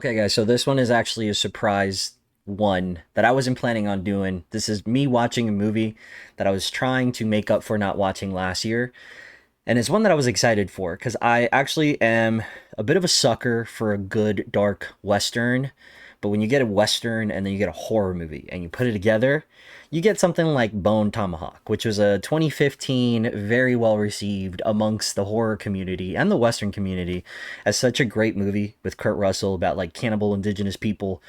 Okay, guys, so this one is actually a surprise one that I wasn't planning on doing. This is me watching a movie that I was trying to make up for not watching last year. And it's one that I was excited for because I actually am a bit of a sucker for a good dark Western. But when you get a Western and then you get a horror movie and you put it together, you get something like Bone Tomahawk, which was a 2015 very well received amongst the horror community and the Western community as such a great movie with Kurt Russell about like cannibal indigenous people.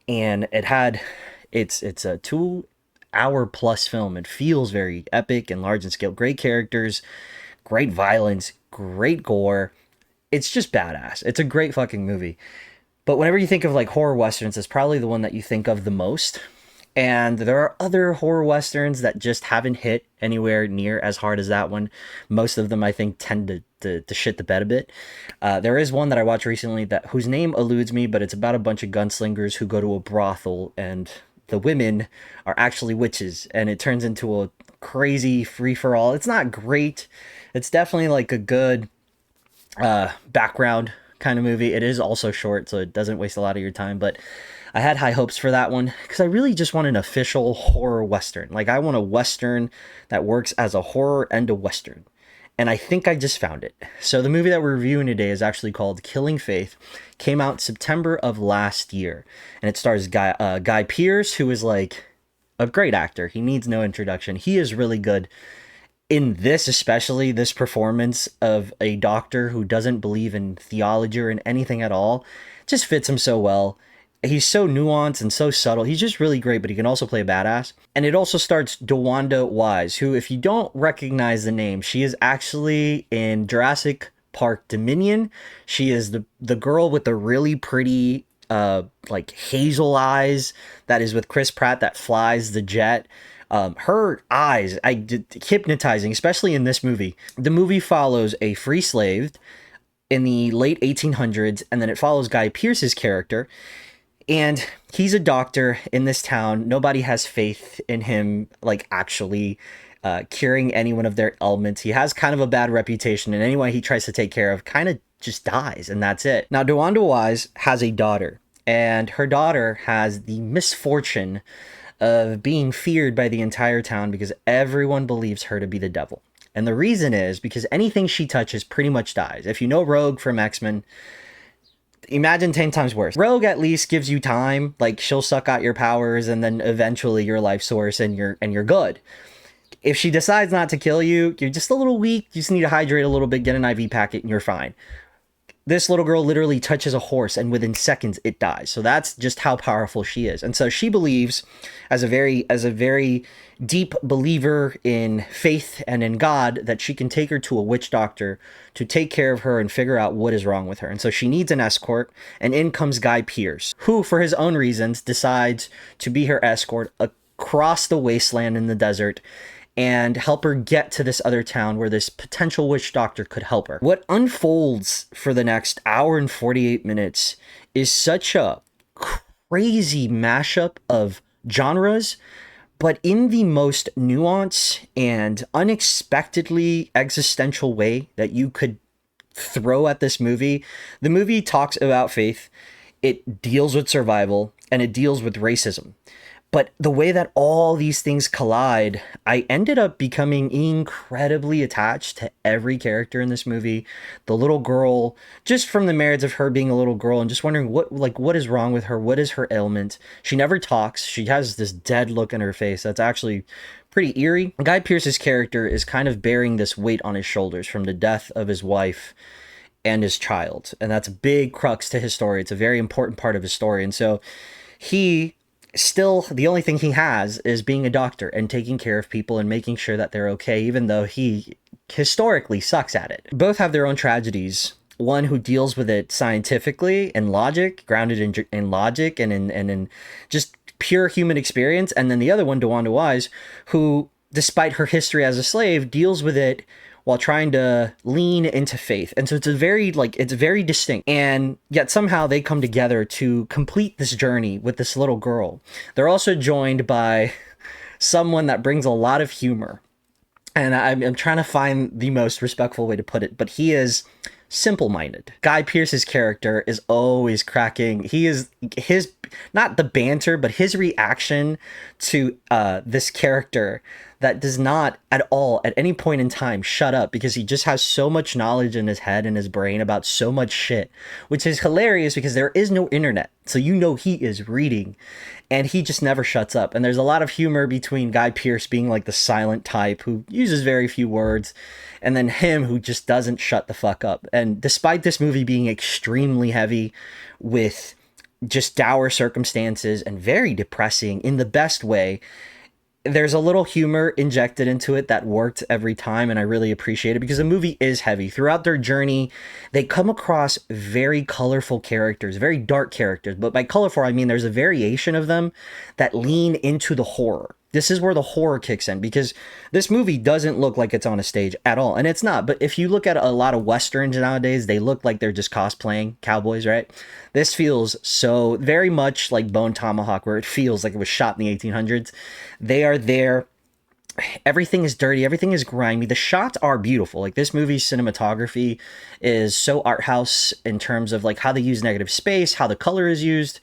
And it's a 2 hour plus film. It feels very epic and large in scale. Great characters, great violence, great gore. It's just badass. It's a great fucking movie. But whenever you think of like horror westerns, it's probably the one that you think of the most. And there are other horror westerns that just haven't hit anywhere near as hard as that one. Most of them, I think, tend to shit the bed a bit. There is one that I watched recently that whose name eludes me, but it's about a bunch of gunslingers who go to a brothel, and the women are actually witches, and it turns into a crazy free for all. It's not great. It's definitely like a good background kind of movie. It is also short, so it doesn't waste a lot of your time, but I had high hopes for that one because I really just want an official horror western. Like, I want a western that works as a horror and a western. And I think I just found it. So the movie that we're reviewing today is actually called Killing Faith. Came out September of last year, and it stars Guy Pearce, who is like a great actor. He needs no introduction. He is really good in this, especially this performance of a doctor who doesn't believe in theology or in anything at all. Just fits him so well. He's so nuanced and so subtle. He's just really great, but he can also play a badass. And it also starts DeWanda Wise, who, if you don't recognize the name, she is actually in Jurassic Park Dominion. She is the girl with the really pretty like hazel eyes that is with Chris Pratt that flies the jet. Her eyes, hypnotizing, especially in this movie. The movie follows a free slave in the late 1800s, and then it follows Guy Pearce's character. And he's a doctor in this town. Nobody has faith in him, like, actually curing anyone of their ailments. He has kind of a bad reputation, and anyone he tries to take care of kind of just dies, and that's it. Now, DeWanda Wise has a daughter, and her daughter has the misfortune of being feared by the entire town because everyone believes her to be the devil. And the reason is because anything she touches pretty much dies. If you know Rogue from X-Men, imagine 10 times worse. Rogue at least gives you time, like she'll suck out your powers and then eventually your life source and you're good. If she decides not to kill you, you're just a little weak, you just need to hydrate a little bit, get an IV packet, and you're fine. This little girl literally touches a horse and within seconds it dies. So that's just how powerful she is. And so she believes, as a very deep believer in faith and in God, that she can take her to a witch doctor to take care of her and figure out what is wrong with her. And so she needs an escort, and in comes Guy Pearce, who for his own reasons decides to be her escort across the wasteland in the desert and help her get to this other town where this potential witch doctor could help her. What unfolds for the next hour and 48 minutes is such a crazy mashup of genres, but in the most nuanced and unexpectedly existential way that you could throw at this movie. The movie talks about faith, it deals with survival, and it deals with racism. But the way that all these things collide, I ended up becoming incredibly attached to every character in this movie. The little girl, just from the merits of her being a little girl and just wondering what is wrong with her? What is her ailment? She never talks. She has this dead look in her face that's actually pretty eerie. Guy Pearce's character is kind of bearing this weight on his shoulders from the death of his wife and his child. And that's a big crux to his story. It's a very important part of his story. And so he still, the only thing he has is being a doctor and taking care of people and making sure that they're okay, even though he historically sucks at it. Both have their own tragedies. One who deals with it scientifically and logic, grounded in logic and in just pure human experience. And then the other one, DeWanda Wise, who, despite her history as a slave, deals with it while trying to lean into faith. And so it's very distinct. And yet somehow they come together to complete this journey with this little girl. They're also joined by someone that brings a lot of humor. And I'm trying to find the most respectful way to put it, but he is simple-minded. Guy Pearce's character is always cracking. He is his not the banter, but his reaction to this character that does not at all at any point in time shut up, because he just has so much knowledge in his head and his brain about so much shit, which is hilarious because there is no internet. So he is reading, and he just never shuts up. And there's a lot of humor between Guy Pearce being like the silent type who uses very few words, and then him who just doesn't shut the fuck up. And despite this movie being extremely heavy with just dour circumstances and very depressing in the best way, there's a little humor injected into it that worked every time, and I really appreciate it because the movie is heavy. Throughout their journey, they come across very colorful characters, very dark characters, but by colorful, I mean there's a variation of them that lean into the horror. This is where the horror kicks in, because this movie doesn't look like it's on a stage at all, and it's not. But if you look at a lot of westerns nowadays, they look like they're just cosplaying cowboys, right? This feels so very much like Bone Tomahawk, where it feels like it was shot in the 1800s. They are there. Everything is dirty, everything is grimy. The shots are beautiful. Like, this movie's cinematography is so art house in terms of like how they use negative space, how the color is used,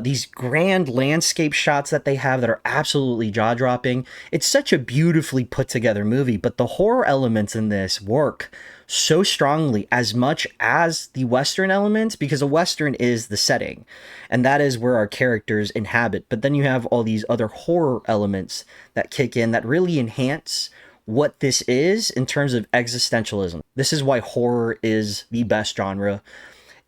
these grand landscape shots that they have that are absolutely jaw-dropping. It's such a beautifully put together movie, but the horror elements in this work so strongly as much as the Western elements, because a Western is the setting and that is where our characters inhabit. But then you have all these other horror elements that kick in that really enhance what this is in terms of existentialism. This is why horror is the best genre.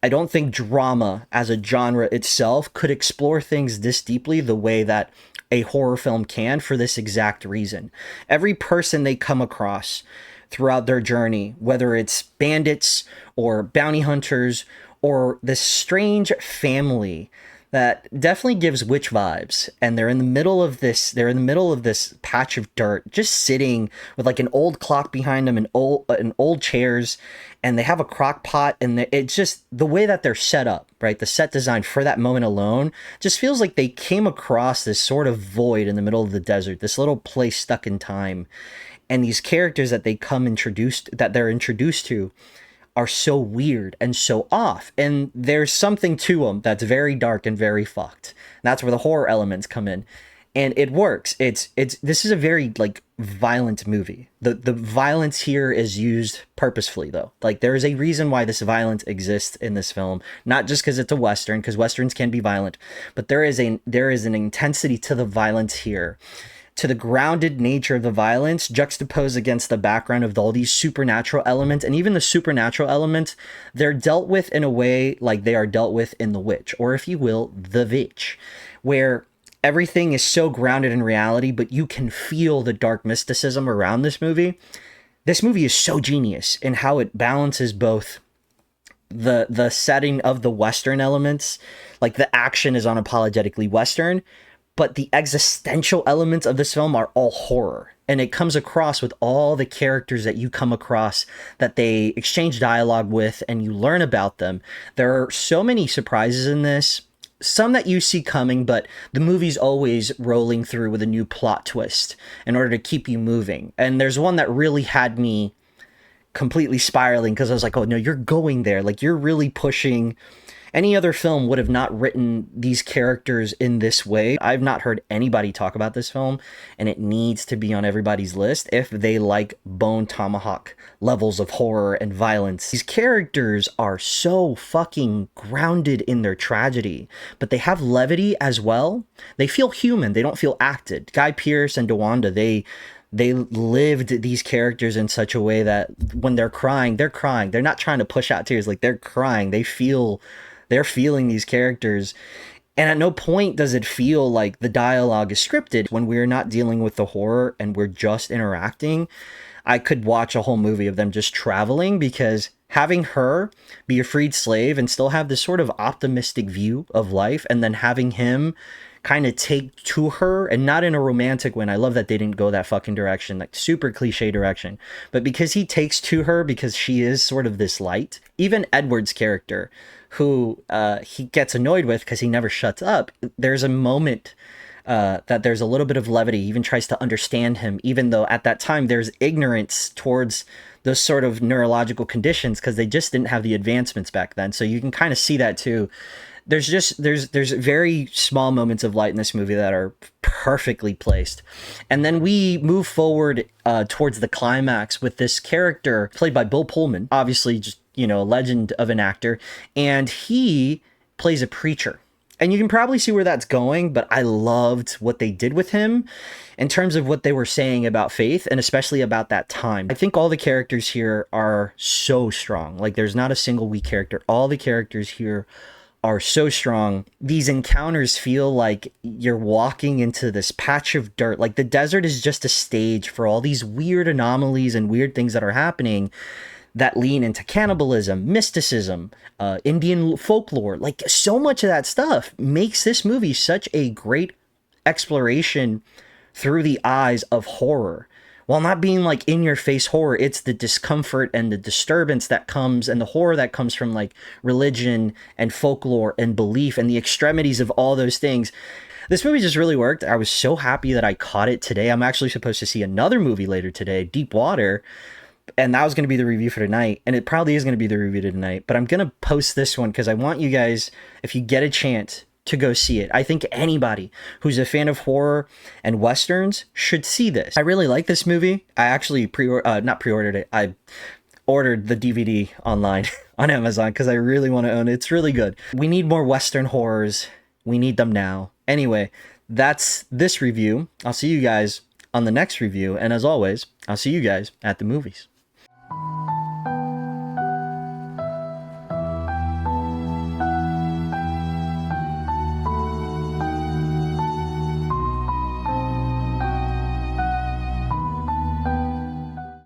I don't think drama as a genre itself could explore things this deeply the way that a horror film can, for this exact reason. Every person they come across throughout their journey, whether it's bandits or bounty hunters or this strange family that definitely gives witch vibes, and they're in the middle of this patch of dirt, just sitting with like an old clock behind them and old chairs, and they have a crock pot, and it's just the way that they're set up, right? The set design for that moment alone just feels like they came across this sort of void in the middle of the desert, this little place stuck in time. And these characters that they're introduced to are so weird and so off. And there's something to them that's very dark and very fucked. And that's where the horror elements come in. And it works. This is a very like violent movie. The violence here is used purposefully though. Like, there is a reason why this violence exists in this film, not just because it's a Western, because Westerns can be violent, but there is an intensity to the violence here, to the grounded nature of the violence juxtaposed against the background of all these supernatural elements. And even the supernatural elements, they're dealt with in a way like they are dealt with in The Witch, or if you will, The Witch, where everything is so grounded in reality, but you can feel the dark mysticism around this movie. This movie is so genius in how it balances both the setting of the Western elements, like the action is unapologetically Western, but the existential elements of this film are all horror. And it comes across with all the characters that you come across that they exchange dialogue with, and you learn about them. There are so many surprises in this, some that you see coming, but the movie's always rolling through with a new plot twist in order to keep you moving. And there's one that really had me completely spiraling, because I was like, oh no, you're going there. Like, you're really pushing. Any other film would have not written these characters in this way. I've not heard anybody talk about this film, and it needs to be on everybody's list if they like Bone Tomahawk levels of horror and violence. These characters are so fucking grounded in their tragedy, but they have levity as well. They feel human. They don't feel acted. Guy Pearce and DeWanda, they lived these characters in such a way that when they're crying, they're crying. They're not trying to push out tears. Like, they're crying. They're feeling these characters. And at no point does it feel like the dialogue is scripted. When we're not dealing with the horror and we're just interacting, I could watch a whole movie of them just traveling, because having her be a freed slave and still have this sort of optimistic view of life, and then having him kind of take to her, and not in a romantic way. I love that they didn't go that fucking direction, like super cliche direction, but because he takes to her because she is sort of this light. Even Edward's character, who he gets annoyed with because he never shuts up, there's a moment that there's a little bit of levity. He even tries to understand him, even though at that time there's ignorance towards those sort of neurological conditions because they just didn't have the advancements back then. So you can kind of see that too. There's very small moments of light in this movie that are perfectly placed, and then we move forward towards the climax with this character played by Bill Pullman, obviously just a legend of an actor, and he plays a preacher. And you can probably see where that's going, but I loved what they did with him in terms of what they were saying about faith and especially about that time. I think all the characters here are so strong. Like, there's not a single weak character. All the characters here are so strong. These encounters feel like you're walking into this patch of dirt. Like, the desert is just a stage for all these weird anomalies and weird things that are happening that lean into cannibalism, mysticism, Indian folklore. Like, so much of that stuff makes this movie such a great exploration through the eyes of horror. While not being like in your face horror, it's the discomfort and the disturbance that comes and the horror that comes from like religion and folklore and belief and the extremities of all those things. This movie just really worked. I was so happy that I caught it today. I'm actually supposed to see another movie later today, Deep Water. And that was going to be the review for tonight. And it probably is going to be the review tonight. But I'm going to post this one because I want you guys, if you get a chance, to go see it. I think anybody who's a fan of horror and Westerns should see this. I really like this movie. I actually not pre-ordered it. I ordered the DVD online on Amazon because I really want to own it. It's really good. We need more Western horrors. We need them now. Anyway, that's this review. I'll see you guys on the next review. And as always, I'll see you guys at the movies.